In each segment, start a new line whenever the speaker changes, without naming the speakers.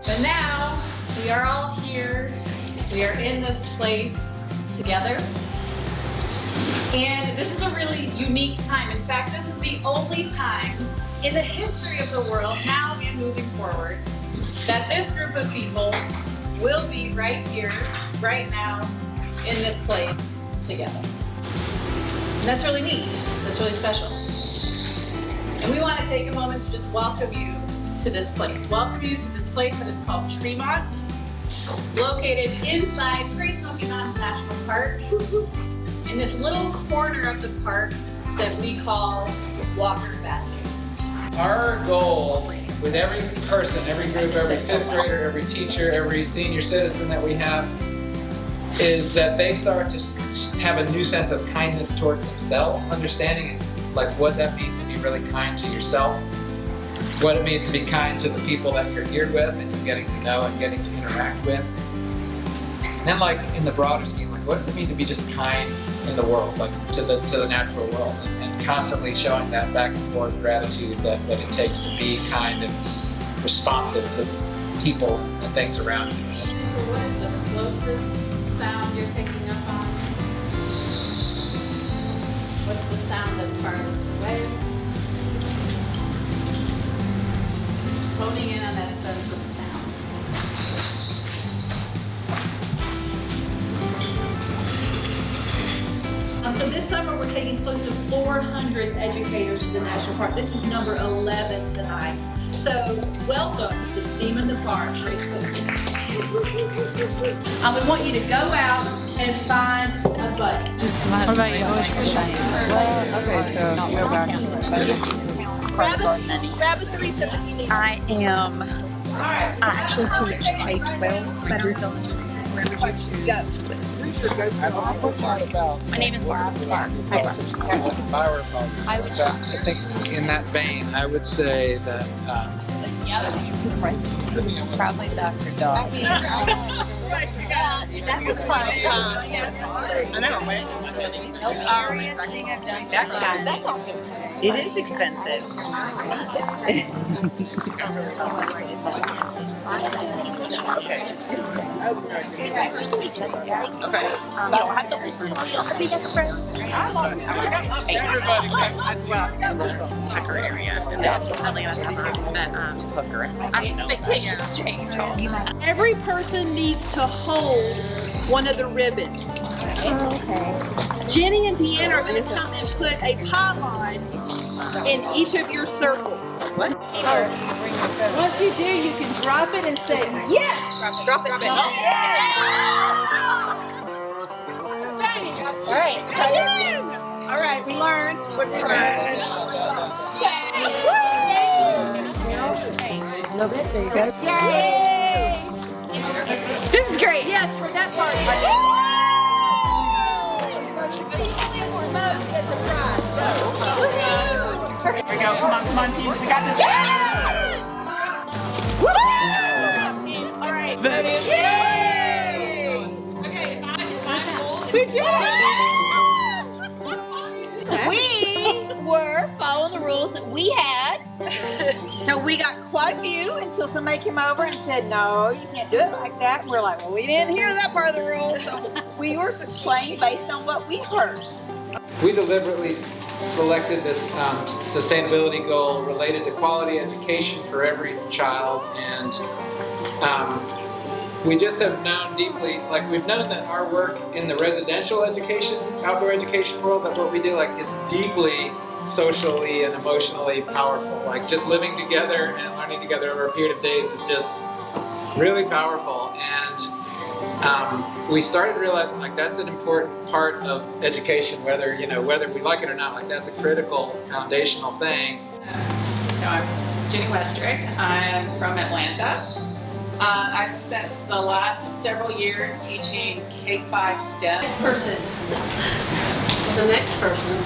But now we are all here. We are in this place together. And this is a really unique time. In fact, this is the only time in the history of the world, now and moving forward, that this group of people will be right here, right now, in this place together. And that's really neat. That's really special. And we want to take a moment to just welcome you to this place. Welcome you to this place that is called Tremont, located inside Great Smoky Mountains National Park, in this little corner of the park that we call Walker Valley.
Our goal with every person, every group, every fifth grader, every teacher, every senior citizen that we have is that they start to have a new sense of kindness towards themselves, understanding like what that means to be really kind to yourself, what it means to be kind to the people that you're here with and you're getting to know and getting to interact with. And then like in the broader scheme, like what does it mean to be just kind in the world, like to the natural world, and constantly showing that back and forth gratitude that it takes to be kind and responsive to people and things around you.
So what is the closest sound you're picking up on? What's the sound that's farthest away? Just honing in on that sense of sound.
So this summer we're taking close to 400 educators to the National Park. This is number 11 tonight. So welcome to Steam in the Park. We want you to go out and find a buddy.
What about you? Okay, so you're back.
Grab a threesome if you need.
I actually teach K-12, but I'm going where would you choose?
Go.
My name is Barb.
I think in that vein, I would say that
Probably Dr. Dog.
That was fun.
I know, right? That's the earliest thing I've done. That's also expensive. It is expensive.
Be best friends.
Everybody comes to Tucker area. I live in suburbs, but expectations change all the time.
Every person needs to hold one of the ribbons.
Okay.
Jenny and Deanna are going to come and put a pylon in each of your circles.
What?
Once you do, you can drop it and say, yes! Drop it.
All right.
All right, we learned. What we learned.
A little bit. There you go.
Yay!
This is great.
Yes, for that part.
Here we go. Come on, team. We got this. All right.
Yay!
Okay, if I hold,
We did it! We were following the rules that we had. So we got quite a few until somebody came over and said, no, you can't do it like that. And we're like, well, we didn't hear that part of the rules. So we were playing based on what we heard.
we deliberately selected this sustainability goal related to quality education for every child, and we just have known deeply, like we've known that our work in the residential education, outdoor education world, that what we do is deeply socially and emotionally powerful. Like just living together and learning together over a period of days is just really powerful. And we started realizing that's an important part of education, whether we like it or not. Like that's a critical foundational thing.
I'm Jenny Westrick. I'm from Atlanta. I've spent the last several years teaching K-5 STEM.
The next person.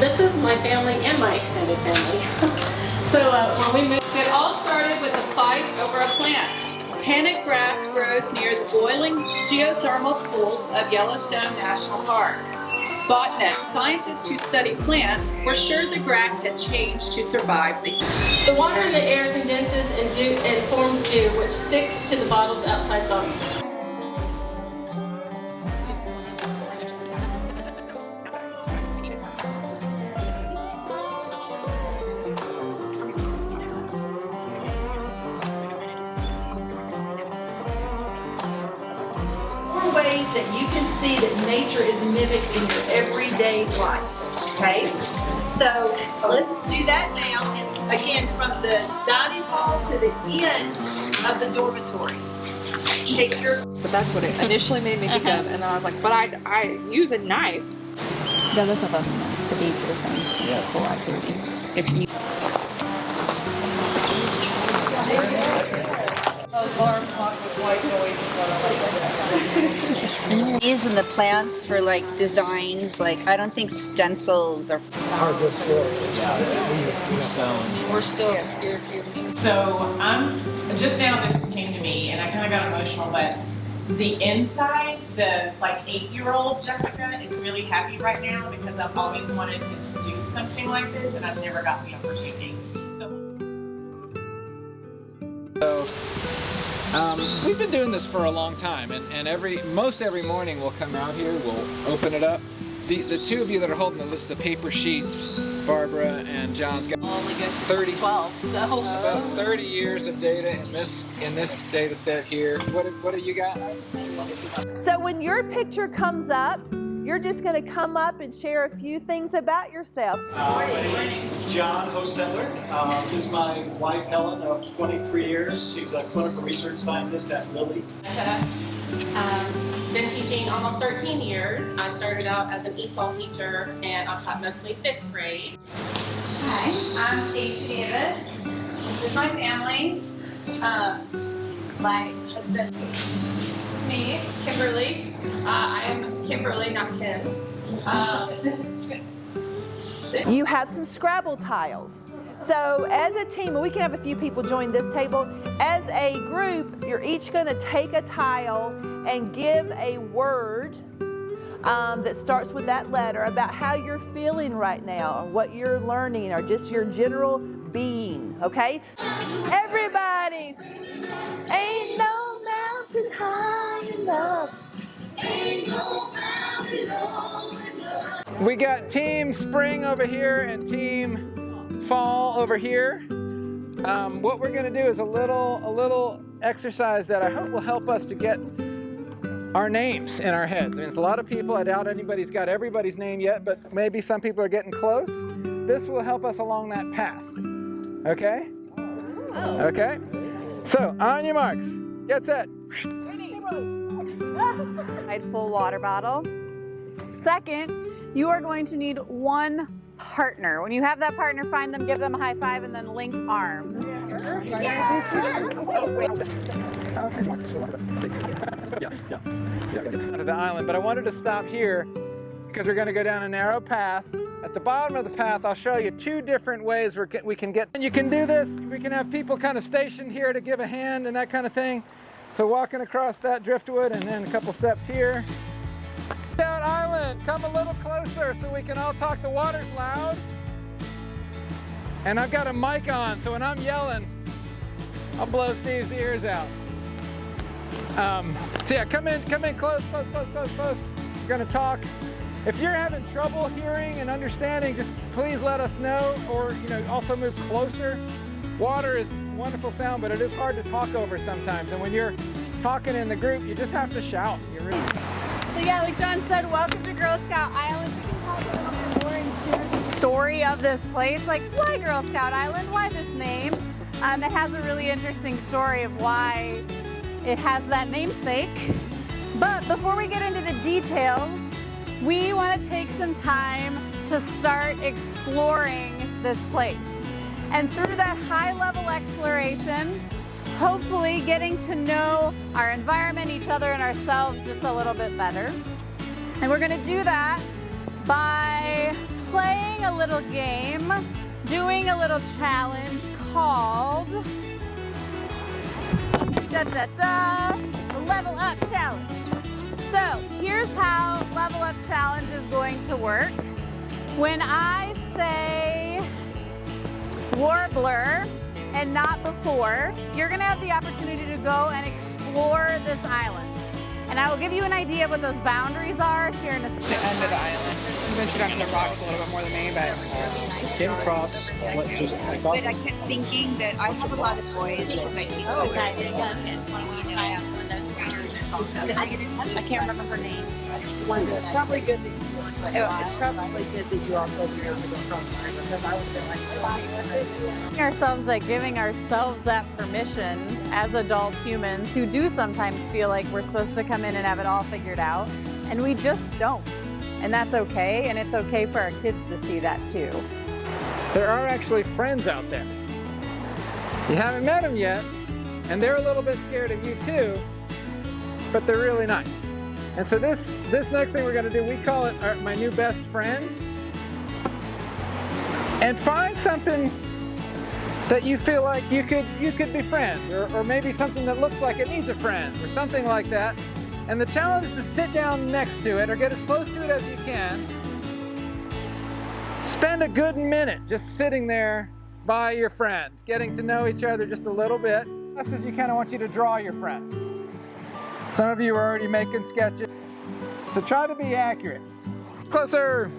This is my family and my extended family. So when we moved,
It all started with a fight over a plant. Panic grass grows near the boiling geothermal pools of Yellowstone National Park. Botanists, scientists who study plants, were sure the grass had changed to survive the heat.
The water in the air condenses and forms dew, which sticks to the bottle's outside bubbles.
Ways that you can see that nature is mimicked in your everyday life, okay? So let's do that now, and again, from the dining hall to the end of the dormitory. Take your...
But that's what it initially made me think of, and then I was like, but I use a knife. Regardless of the beats of the thing. Yeah. Cool activity. If you
Using the plants for like designs, like I don't think stencils or
hardwood floor.
we're still here.
So just now this came to me and I kind of got emotional, but the inside, the like 8-year-old Jessica is really happy right now because I've always wanted to do something like this and I've never gotten the opportunity.
We've been doing this for a long time, and most every morning we'll come out here, we'll open it up. The two of you that are holding the paper sheets, Barbara and John's got
Only goes to
12,
so
about 30 years of data in this data set here. What do you got?
So when your picture comes up, you're just going to come up and share a few things about yourself.
My name is John Hostetler. This is my wife Helen of 23 years. She's a clinical research scientist at Lilly.
Been teaching almost 13 years. I started out as an ESOL teacher and I've taught mostly 5th grade.
Hi, I'm Stacey Davis. This is my family. My husband, this is me, Kimberly. I am Kimberly, not Kim.
You have some Scrabble tiles. So as a team, and we can have a few people join this table, as a group, you're each going to take a tile and give a word that starts with that letter about how you're feeling right now, or what you're learning, or just your general being, okay? Everybody! Ain't no mountain high enough. Ain't no mountain low enough.
We got Team Spring over here and Team Fall over here. What we're going to do is a little exercise that I hope will help us to get our names in our heads. I mean, it's a lot of people. I doubt anybody's got everybody's name yet, but maybe some people are getting close. This will help us along that path. Okay? Okay? So, on your marks, get set.
Full water bottle. Second, you are going to need one partner. When you have that partner, find them, give them a high five, and then link arms.
To the island, but I wanted to stop here because we're going to go down a narrow path. At the bottom of the path, I'll show you 2 different ways we can get. And you can do this. We can have people kind of stationed here to give a hand and that kind of thing. So walking across that driftwood and then a couple steps here. Down island, come a little closer so we can all talk. The water's loud. And I've got a mic on, so when I'm yelling, I'll blow Steve's ears out. So yeah, come in close. We're gonna talk. If you're having trouble hearing and understanding, just please let us know, or also move closer. Water is wonderful sound, but it is hard to talk over sometimes. And when you're talking in the group, you just have to shout.
So yeah, like John said, welcome to Girl Scout Island. We can talk a little bit more and share the story of this place. Like, why Girl Scout Island? Why this name? It has a really interesting story of why it has that namesake. But before we get into the details, we want to take some time to start exploring this place. And through that high-level exploration, hopefully getting to know our environment, each other, and ourselves just a little bit better. And we're going to do that by playing a little game, doing a little challenge called the Level Up Challenge. So here's how Level Up Challenge is going to work. When I say warbler and not before, you're gonna have the opportunity to go and explore this island. And I will give you an idea of what those boundaries are here in a second.
The end of the island. You ventured up the rocks a little bit more than me, but
Came across what just I thought.
But I kept thinking that I have a lot of boys because I teach them.
I can't remember her name.
It's probably good that you also be able to go across the river, because I would have been like,
Giving ourselves that permission as adult humans who do sometimes feel like we're supposed to come in and have it all figured out, and we just don't. And that's okay, and it's okay for our kids to see that too.
there are actually friends out there. You haven't met them yet, and they're a little bit scared of you too, but they're really nice. And so this next thing we're gonna do, we call it my new best friend. And find something that you feel like you could befriend, or maybe something that looks like it needs a friend, or something like that. And the challenge is to sit down next to it, or get as close to it as you can. Spend a good minute just sitting there by your friend, getting to know each other just a little bit. Just as you kind of want you to draw your friend. Some of you are already making sketches, so try to be accurate. Closer.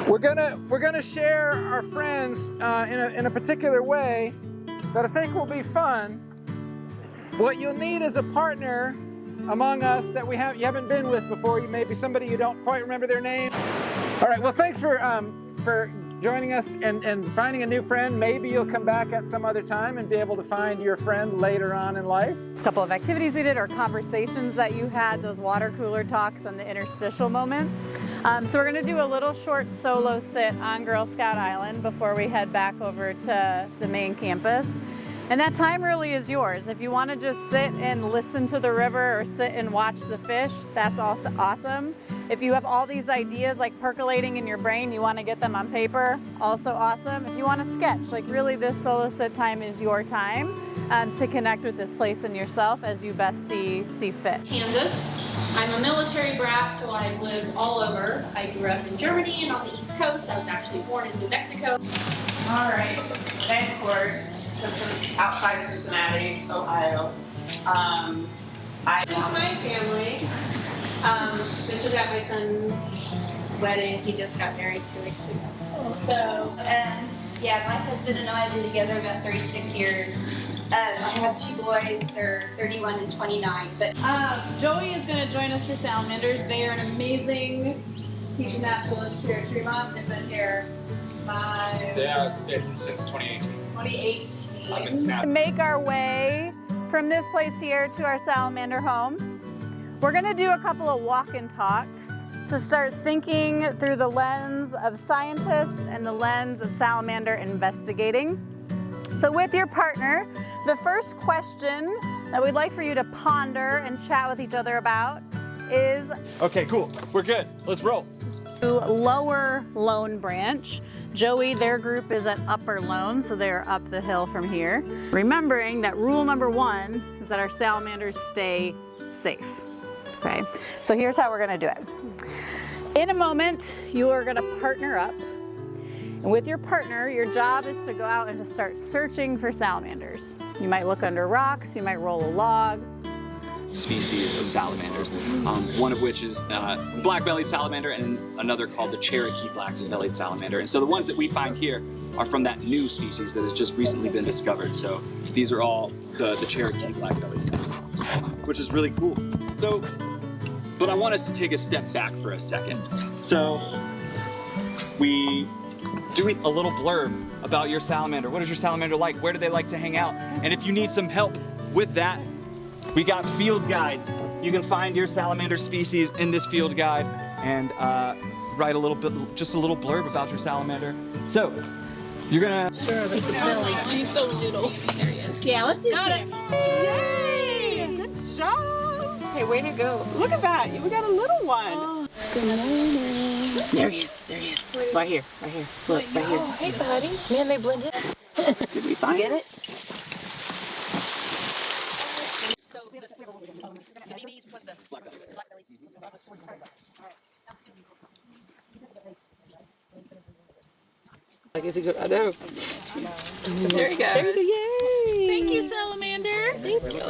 We're gonna share our friends in a particular way that I think will be fun. What you'll need is a partner among us that you haven't been with before. You may be somebody you don't quite remember their name. All right. Well, thanks for joining us and finding a new friend. Maybe you'll come back at some other time and be able to find your friend later on in life.
A couple of activities we did, or conversations that you had, those water cooler talks and the interstitial moments. So we're gonna do a little short solo sit on Girl Scout Island before we head back over to the main campus. And that time really is yours. If you wanna just sit and listen to the river or sit and watch the fish, that's also awesome. If you have all these ideas like percolating in your brain, you want to get them on paper, also awesome. If you want to sketch, like really this solo sit time is your time to connect with this place and yourself as you best see fit.
Kansas. I'm a military brat, so I've lived all over. I grew up in Germany and on the East Coast. I was actually born in New Mexico.
All right, Vancourt, outside of Cincinnati, Ohio.
This is my family. This was at my son's wedding. He just got married 2 weeks ago. So,
yeah, my husband and I have been together about 36 years. I have 2 boys. They're 31 and 29. But
Joey is going to join us for Salamanders. They are an amazing teaching math schoolist here at Tremont. They've been here
it's been since 2018.
2018.
Make our way from this place here to our salamander home. We're gonna do a couple of walk and talks to start thinking through the lens of scientist and the lens of salamander investigating. So with your partner, the first question that we'd like for you to ponder and chat with each other about is...
Okay, cool. We're good. Let's roll.
Lower Lone Branch. Joey, their group is at Upper Lone, so they're up the hill from here. Remembering that rule number 1 is that our salamanders stay safe. Okay, so here's how we're gonna do it. In a moment, you are gonna partner up. And with your partner, your job is to go out and to start searching for salamanders. You might look under rocks, you might roll a log.
Species of salamanders, one of which is black-bellied salamander and another called the Cherokee black-bellied salamander. And so the ones that we find here are from that new species that has just recently been discovered. So these are all the Cherokee black-bellied salamander, which is really cool. So, but I want us to take a step back for a second. So we do a little blurb about your salamander. What is your salamander like? Where do they like to hang out? And if you need some help with that, we got field guides. You can find your salamander species in this field guide and write a little bit, just a little blurb about your salamander. So, you're gonna...
Sure, he's so little. There he is. Yeah, let's do it.
Yay! Good job.
Hey, way to go.
Look at that. We got a little one.
Oh, good morning.
There he is. There he is. Right here. Right here. Look, right here.
Oh, hey, buddy. Man, they blend in.
Did we find
Get it?
I guess I know.
There he goes.
There you go. Yay!
Thank you, salamander.
Thank you.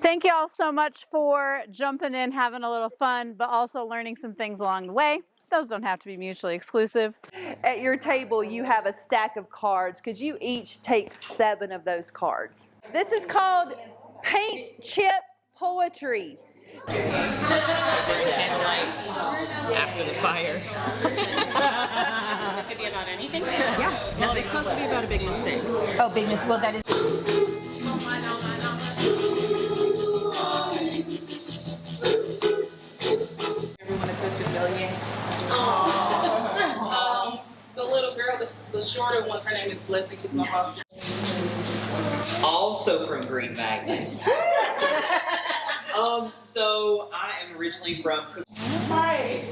Thank you all so much for jumping in, having a little fun, but also learning some things along the way. Those don't have to be mutually exclusive.
At your table, you have a stack of cards because you each take 7 of those cards. This is called paint chip poetry.
Candlelight after the fire. Could be about anything?
Yeah. No, it's supposed to be about a big mistake.
Oh, big miss. Well, that is.
Everyone to touch $1 million. The little girl, the shorter one, her name is Blessing. She's my foster.
Also from Green Magnet. So I am originally from.
Hi.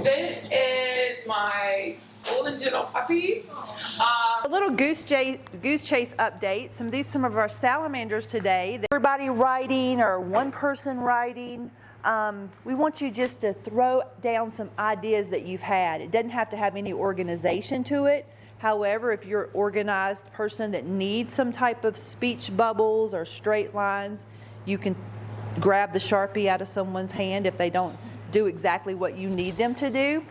This is my golden doodle puppy.
A little goose chase update. Some of our salamanders today. Everybody writing or one person writing. We want you just to throw down some ideas that you've had. It doesn't have to have any organization to it. However, if you're an organized person that needs some type of speech bubbles or straight lines, you can grab the Sharpie out of someone's hand if they don't do exactly what you need them to do.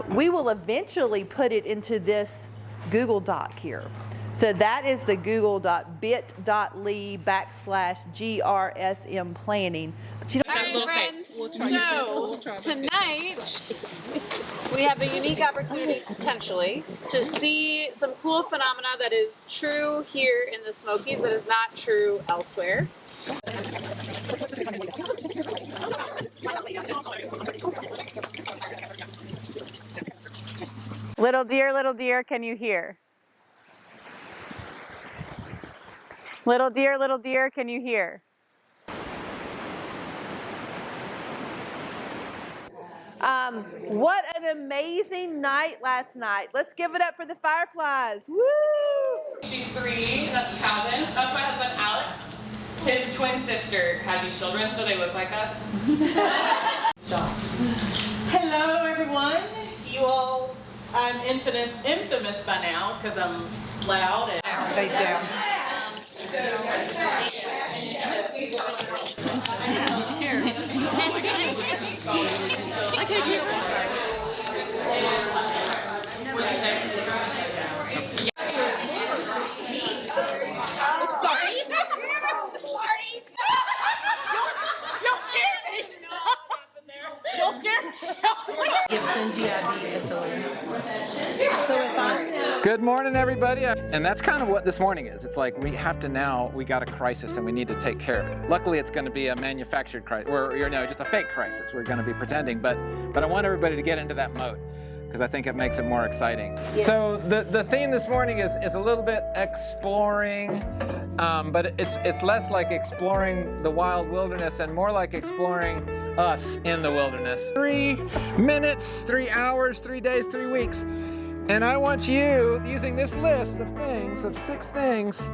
We will eventually put it into this Google Doc here. So that is the google.bit.ly/GRSM planning. But you don't
All right, friends. So tonight we have a unique opportunity potentially to see some cool phenomena that is true here in the Smokies that is not true elsewhere. Little deer, can you hear? Little deer, can you hear?
What an amazing night last night. Let's give it up for the fireflies. Woo!
She's 3. That's Calvin. That's my husband, Alex. His twin sister had these children, so they look like us.
Hello, everyone. You all, I'm infamous by now because I'm loud and face down.
I can't hear.
Sorry. Y'all scared me. Y'all scared me.
Gibson GIB SOE.
So if I'm
Good morning, everybody. And that's kind of what this morning is. It's like we got a crisis and we need to take care of it. Luckily, it's going to be a manufactured crisis, or just a fake crisis. We're going to be pretending, but I want everybody to get into that mode because I think it makes it more exciting. Yeah. So the theme this morning is a little bit exploring, but it's less like exploring the wild wilderness and more like exploring us in the wilderness. 3 minutes, 3 hours, 3 days, 3 weeks. And I want you, using this list of 6 things,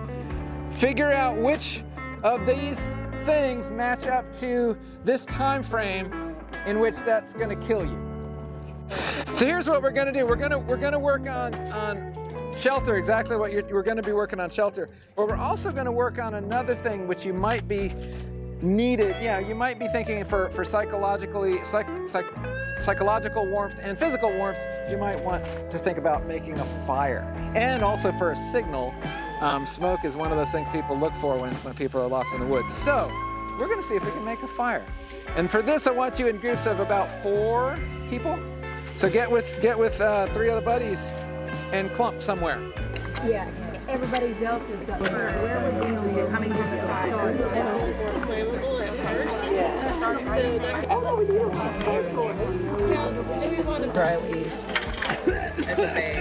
figure out which of these things match up to this time frame in which that's going to kill you. So here's what we're going to do. We're going to work on shelter, exactly what we're going to be working on shelter. But we're also going to work on another thing which you might be needed. Yeah, you might be thinking for psychological warmth and physical warmth, you might want to think about making a fire. And also for a signal, smoke is one of those things people look for when people are lost in the woods. So we're going to see if we can make a fire. And for this, I want you in groups of about 4 people. So get with 3 other buddies and clump somewhere.
Yeah. Everybody else has got fire. Where would we do? How many different fires?
Dry leaf.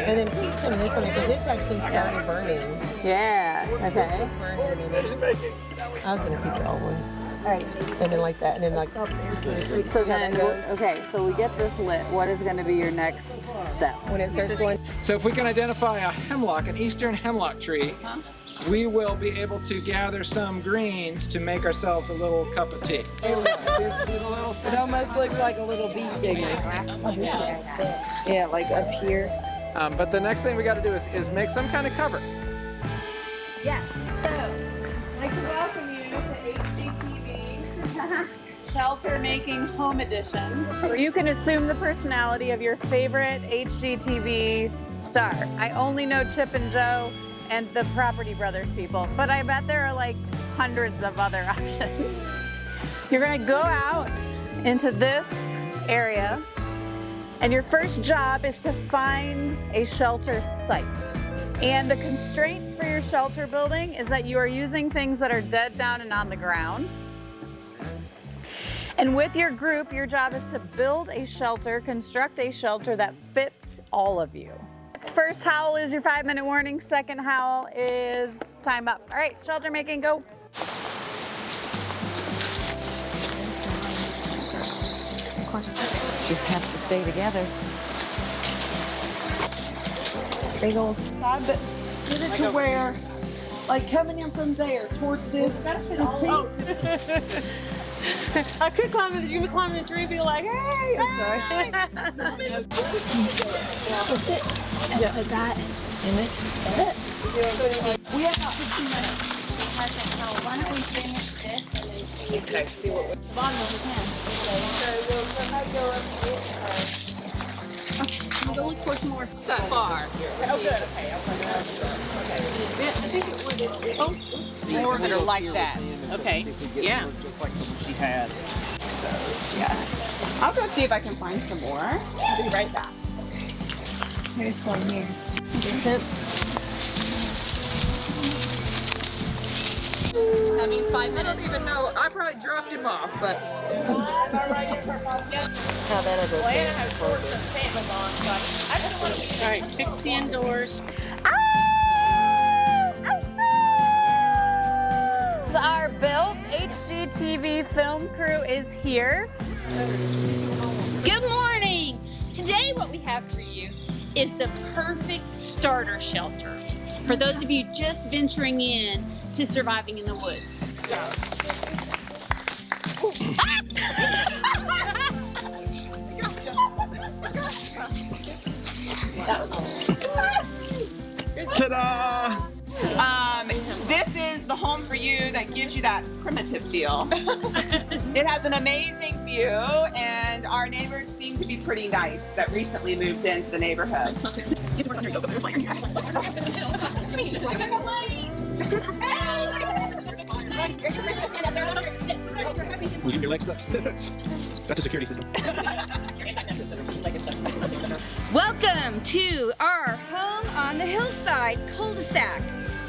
And then keep some of this on it because this actually started burning.
yeah,
This
okay.
was burning and then I was going to keep it all one.
Alright.
And then like that and then like.
So then, okay, so we get this lit. What is going to be your next step?
When it starts going.
So if we can identify a hemlock, an eastern hemlock tree, we will be able to gather some greens to make ourselves a little cup of tea.
It almost looks like a little bee stinger. Yeah, like up here.
But the next thing we got to do is make some kind of cover.
Yes, so I'd like to welcome you to HGTV Shelter Making Home Edition, where you can assume the personality of your favorite HGTV star. I only know Chip and Joe and the Property Brothers people, but I bet there are like hundreds of other options. You're gonna go out into this area, and your first job is to find a shelter site. And the constraints for your shelter building is that you are using things that are dead down and on the ground. And with your group, your job is to build a shelter, construct a shelter that fits all of you. First howl is your 5-minute warning. Second howl is time up. All right, shelter making, go.
Of course, just have to stay together. Big old side, but get it to where, like coming in from there towards this piece.
I could climb it. You would climb the tree and be like, hey, hey.
Yeah, put that in it. We have about 15 minutes.
Why don't we finish this and then see if
Okay, see what we
Bottom if we can.
we'll go look for some more.
that far.
Oh, good. Okay.
I think it would. Oh, more that are like that. Okay. Yeah.
Just like she had.
Yeah. I'll go see if I can find some more. I'll be right back. Here's some here.
I mean, 5 minutes. I don't even know. I probably dropped him off, but.
How that'll go.
I have shorts and pajamas on, so I just want to be. All right, fix the indoors.
Our built HGTV film crew is here.
Good morning! Today what we have for you is the perfect starter shelter for those of you just venturing in to surviving in the woods.
Ta-da! This is the home for you that gives you that primitive feel. It has an amazing view, and our neighbors seem to be pretty nice that recently moved into the neighborhood.
Will you get your legs stuck? That's a security system.
Welcome to our home on the hillside cul-de-sac.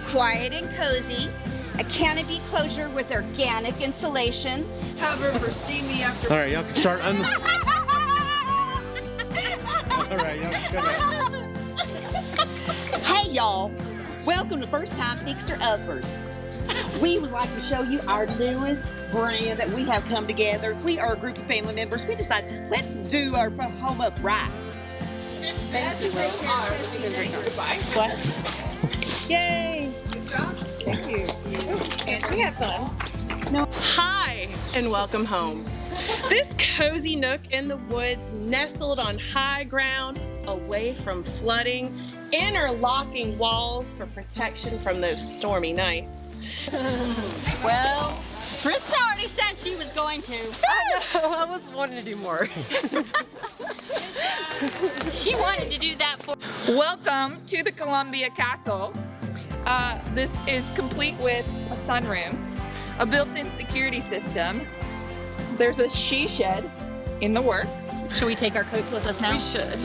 Quiet and cozy, a canopy closure with organic insulation.
Cover for steamy after.
All right, y'all can start. All right, y'all can go.
Hey y'all, welcome to First Time Fixer Uppers. We would like to show you our newest brand that we have come together. We are a group of family members. We decided, let's do our home up right.
Thank you.
What?
Yay! Good job. Thank you.
And we had fun. No. Hi, and welcome home. This cozy nook in the woods, nestled on high ground, away from flooding, interlocking walls for protection from those stormy nights.
Well, Trista already said she was going to.
I know, I was wanting to do more.
She wanted to do that for.
Welcome to the Columbia Castle. This is complete with a sunroom, a built-in security system. There's a she shed in the works.
Should we take our coats with us now?
We should.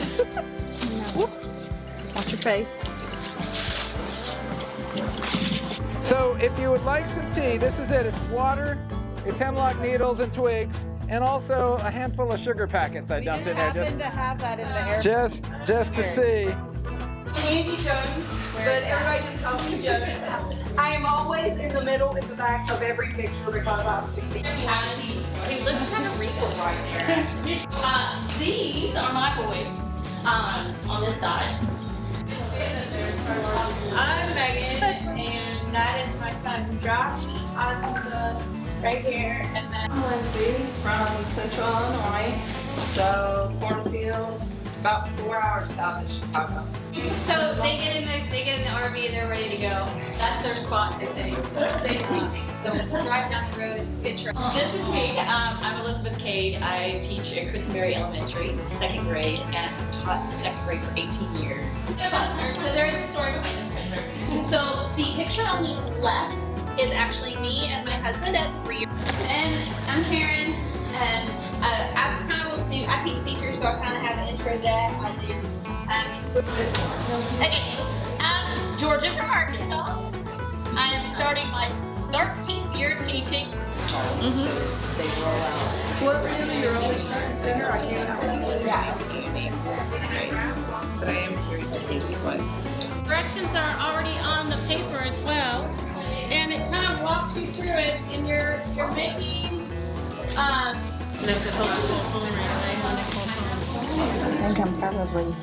Watch your face.
So if you would like some tea, this is it. It's water, it's hemlock needles and twigs, and also a handful of sugar packets I dumped in there.
To have that in the air.
Just to see.
Angie Jones, but everybody just calls me Jones. I am always in the middle, in the back of every picture because I'm 16.
He looks kind of wrinkled right there, actually. These are my boys on this side.
I'm Megan, and
that is my son Josh on the right here, and then
Lindsay from Central Illinois. So cornfields, about 4 hours south of Chicago.
so they get in the RV and they're ready to go. That's their spot if they so drive down the road is good trip.
This is me. I'm Elizabeth Cade. I teach at Christenberry Elementary, 2nd grade, and I've taught 2nd grade for 18 years.
So there is a story behind this picture. So the picture on the left is actually me and my husband at 3 years. And I'm Karen, and I teach teachers, so I kind of have an intro that I do.
Okay, I'm Georgia from Arkansas. I am starting my 13th year teaching.
What really you're always starting center? I can't.
Yeah.
But I am curious to see what.
Directions are already on the paper as well, and it kind of walks you through it, and you're making.
I think I'm probably.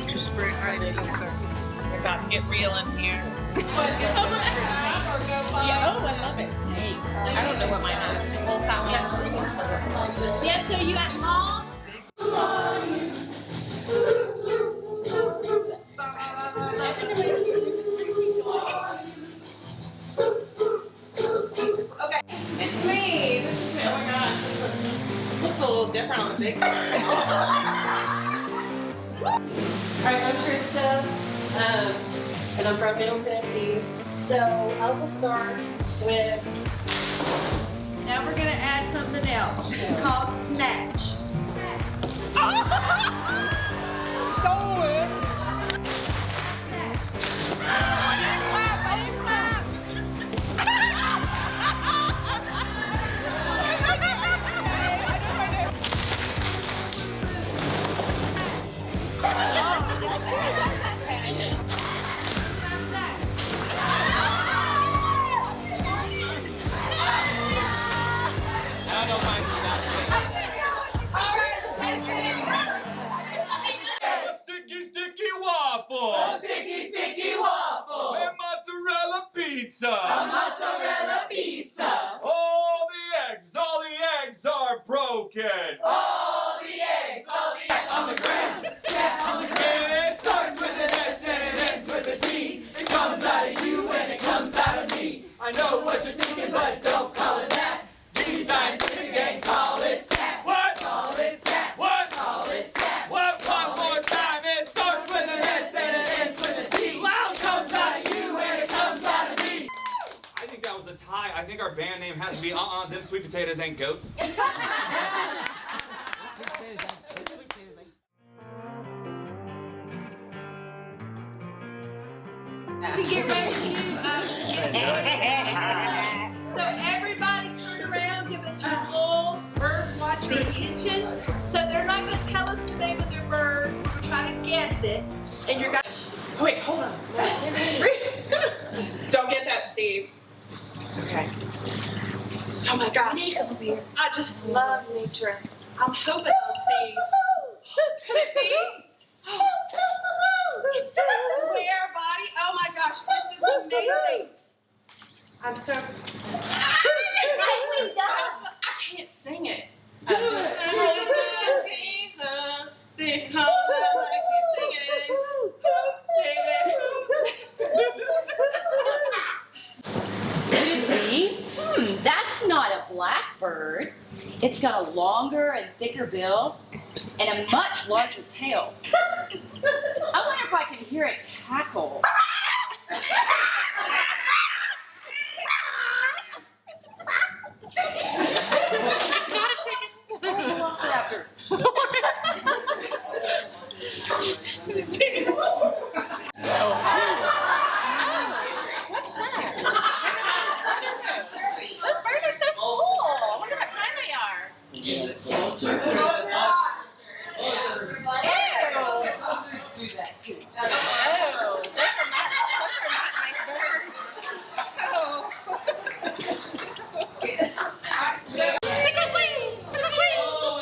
Just spring right in. We're about to get real in here. Yeah, oh, I love it. I don't know what mine is.
Yeah, so you got mom.
Okay. It's me. This is me. Oh my gosh. It looks a little different on the big screen.
Alright, I'm Trista, and I'm from Middle Tennessee. So I will start with.
Now we're gonna add something else. It's called snatch.
Go it!
A sticky waffle. A mozzarella pizza. A mozzarella pizza. All the eggs are broken. All the eggs on the ground. Scat on the ground. It starts with an S and it ends with a T. It comes out of you and it comes out of me. I know what you're thinking, but don't call it that. Be scientific and call it scat. What? Call it scat. What? Call it scat. What? One more time. It starts with an S and it ends with a T. Loud comes out of you and it comes out of me.
I think that was a tie. I think our band name has to be them sweet potatoes ain't goats.
We get ready to so everybody turn around, give us your full bird watcher attention. So they're not going to tell us the name of their bird. We're going to try to guess it. And you're going
to... Wait, hold on. Don't get that, Steve. Okay. Oh my gosh. I just love nature. I'm hoping I'll see. Could it be? It's where, body? Oh my gosh, this is amazing. I'm so. I can't sing it.
That's not a blackbird. It's got a longer and thicker bill and a much larger tail. I wonder if I can hear it cackle.
It's not a chicken.
Velociraptor.
What's that? Those birds are so cool. I wonder what kind they are.
Oh,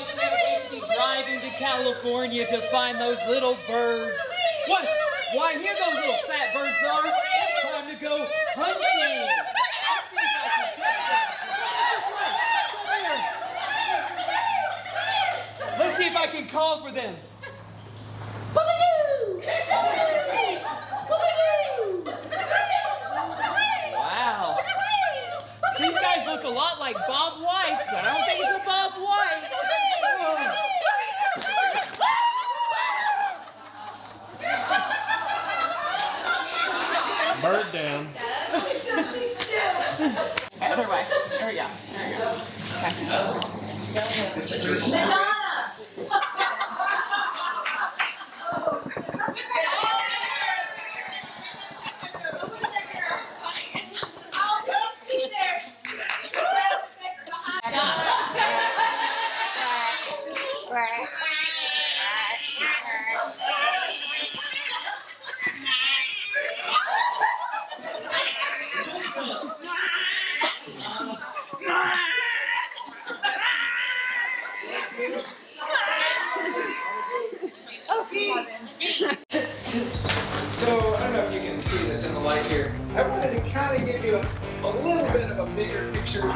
I can't wait to be driving to California to find those little birds. What?
Why, here those little fat birds are. It's time to go hunting. Let's see if I can call for them. Wow. These guys look a lot like Bob White's, but I don't think it's a Bob White.
Bird down.
Other way. There we go. There we go. Okay.
Madonna!
So, I don't know if you can see this in the light here. I wanted to kind of give you a little bit of a bigger picture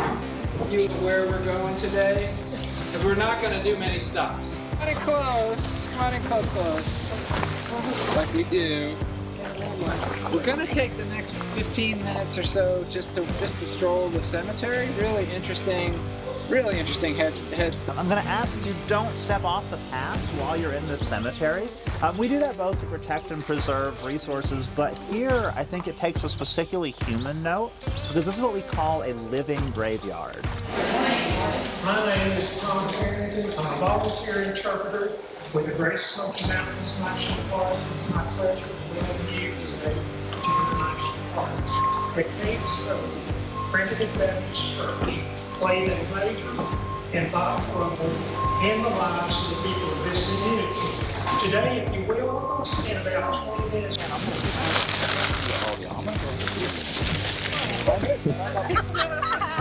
view of where we're going today, because we're not going to do many stops. Come on in close. Come on in close. Like we do. We're going to take the next 15 minutes or so just to stroll the cemetery. Really interesting head stuff.
I'm going to ask that you don't step off the path while you're in the cemetery. We do that both to protect and preserve resources, but here I think it takes a particularly human note, because this is what we call a living graveyard.
My name is Tom Harrington. I'm a volunteer interpreter with the Great Smoky Mountains National Park. It's my pleasure to welcome you today to the National Park. The Caves Road, Primitive Baptist Church, played a major and vital role in the lives of the people of this community. Today, if you will, we're going to spend about 20 minutes.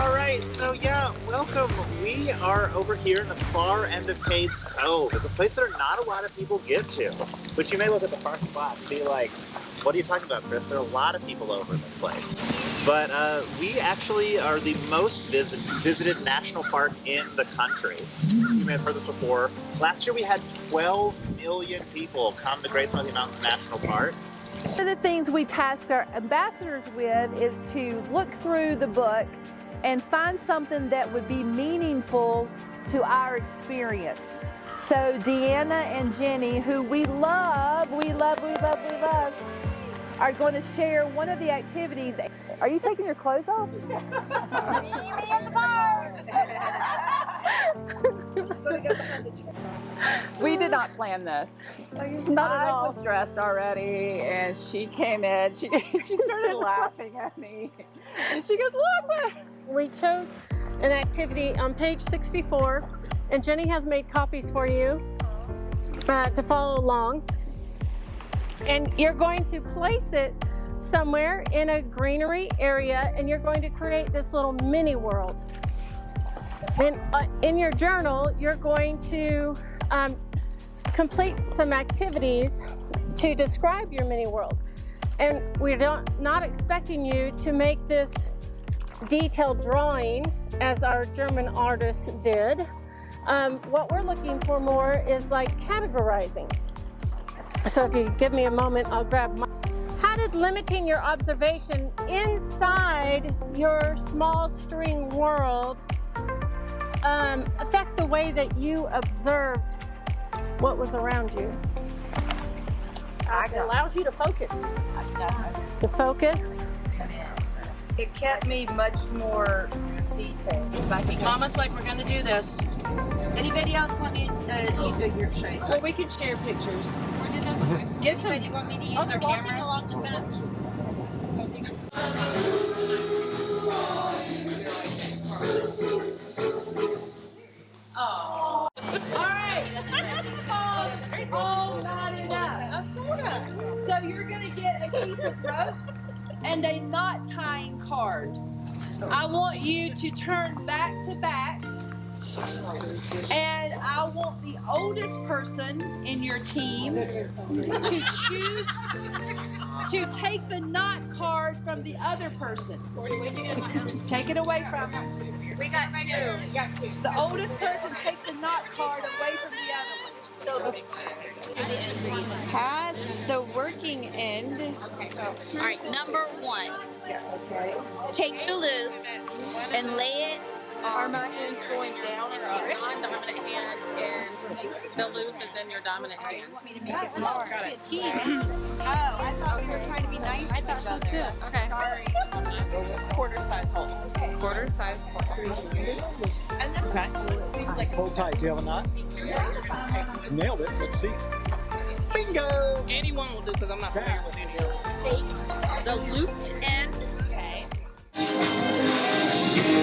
All right, so yeah, welcome. We are over here in the far end of Cades Cove. It's a place that not a lot of people get to, which you may look at the parking lot and be like, what are you talking about, Chris? There are a lot of people over in this place. But we actually are the most visited national park in the country. You may have heard this before. Last year we had 12 million people come to Great Smoky Mountains National Park.
One of the things we tasked our ambassadors with is to look through the book and find something that would be meaningful to our experience. So Deanna and Jenny, who we love, are going to share one of the activities. Are you taking your clothes off?
See me in the park!
We did not plan this. Not at all. I was dressed already, and she came in. She started laughing at me, and she goes, "Look!"
We chose an activity on page 64, and Jenny has made copies for you to follow along. And you're going to place it somewhere in a greenery area, and you're going to create this little mini world. And in your journal, you're going to complete some activities to describe your mini world. And we're not expecting you to make this detailed drawing as our German artist did. What we're looking for more is like categorizing. So if you give me a moment, I'll grab my... How did limiting your observation inside your small string world affect the way that you observed what was around you? It allows you to focus. To focus.
It kept me much more detailed.
Mama's like, we're going to do this.
Anybody else want me to show?
Well, we can share pictures.
We're doing those voices.
Get some.
Anybody want me to use our camera? Along the fence.
Oh. All right. Oh, not enough.
So you're going to get a piece of rope and a knot tying card. I want you to turn back to back And I want the oldest person in your team to choose to take the knot card from the other person. Take it away from them.
We got two.
The oldest person take the knot card away from the other one.
So pass the working end.
All right, number 1.
Okay.
Take the loop and lay it.
Are my hands going down or up? On dominant hand, and the loop is in your dominant hand.
Got it.
Oh, I thought we were trying to be nice.
I thought so too. Okay.
Sorry.
Quarter size hole. Quarter size hole. And then
Hold tight. Do you have a knot? Nailed it. Let's see. Bingo!
Anyone will do because I'm not familiar with any of them.
Take the looped end.
Okay.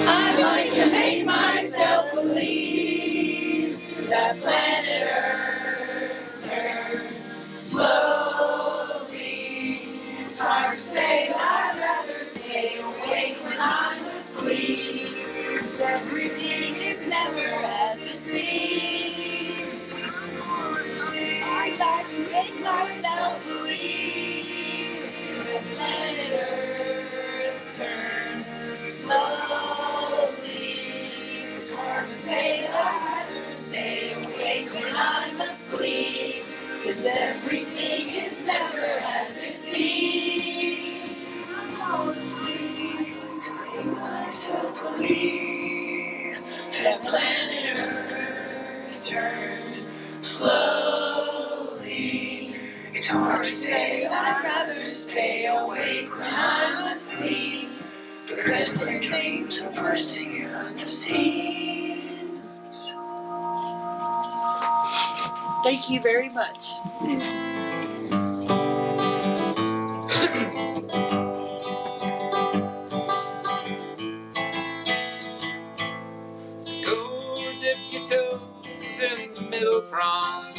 I'd like to make myself believe that planet Earth turns slowly. It's hard to say, I'd rather stay awake when I'm asleep. 'Cause everything is never as it seems. I'd like to make myself believe that planet Earth turns slowly. It's hard to say, I'd rather stay awake when I'm asleep. 'Cause everything is never as it seems. I'm falling asleep to make myself believe that planet Earth turns slowly. It's hard to say, I'd rather stay awake when I'm asleep. Because everything's bursting at the seams.
Thank you very much.
Go dip your toes in the middle prom.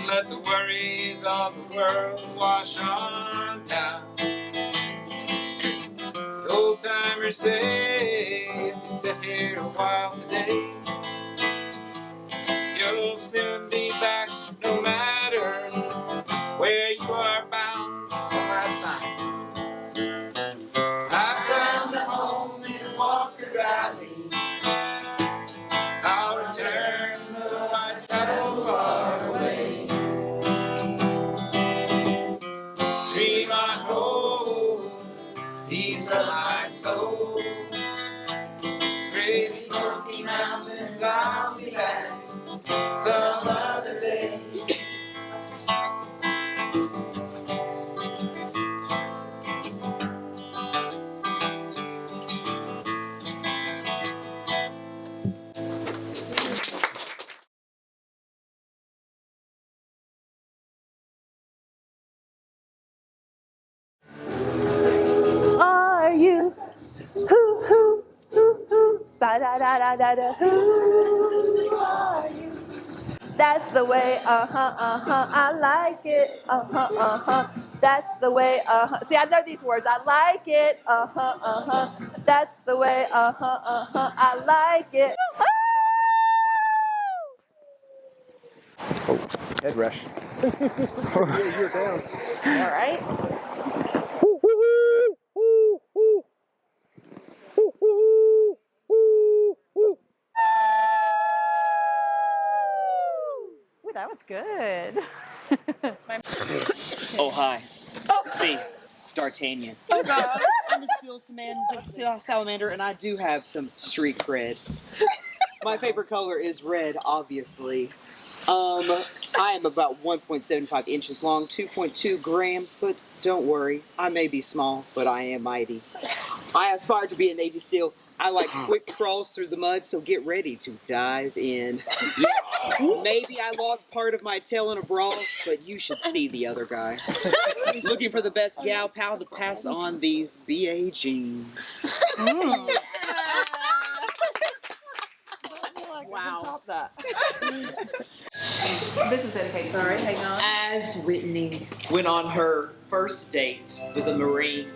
Let the worries of the world wash on down. Old timers say if you sit here a while today, you'll soon be back no matter where you are bound. One last time. I found a home in Walker Valley. I'll return though I travel far away. Dream on hopes, peace of my soul. Great Smoky Mountains, I'll be back some other day.
Are you? Hoo hoo hoo hoo. Ba da da da da da. Who are you? That's the way. I like it. That's the way. See, I know these words. I like it. That's the way. I like it.
Head rush. You're down.
All right.
Ooh, that was good.
Oh, hi. It's me, D'Artagnan.
Oh, God.
I'm a salamander, and I do have some street cred. My favorite color is red, obviously. I am about 1.75 inches long, 2.2 grams, but don't worry, I may be small, but I am mighty. I aspire to be a Navy SEAL. I like quick crawls through the mud, so get ready to dive in. Yes, maybe I lost part of my tail in a brawl, but you should see the other guy. Looking for the best gal pal to pass on these BA jeans.
Wow. Top that.
This is dedicated. Sorry, hang on.
As Whitney went on her first date with a Marine,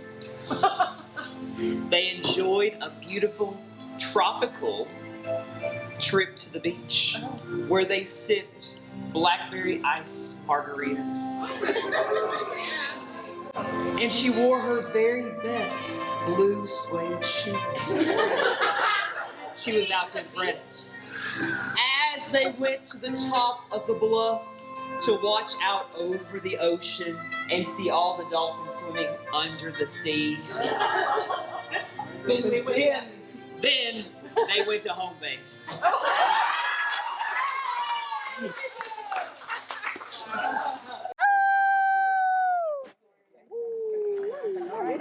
they enjoyed a beautiful tropical trip to the beach where they sipped blackberry ice margaritas. And she wore her very best blue suede shoes. She was out to impress. As they went to the top of the bluff to watch out over the ocean and see all the dolphins swimming under the sea, then they went to home base.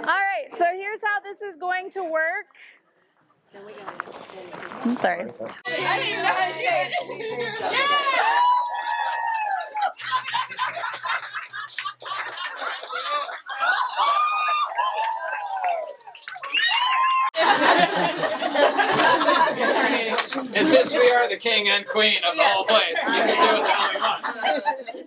All right, so here's how this is going to work. I'm sorry.
I didn't even know how to do
And since we are the king and queen of the whole place, we can do what the hell we want.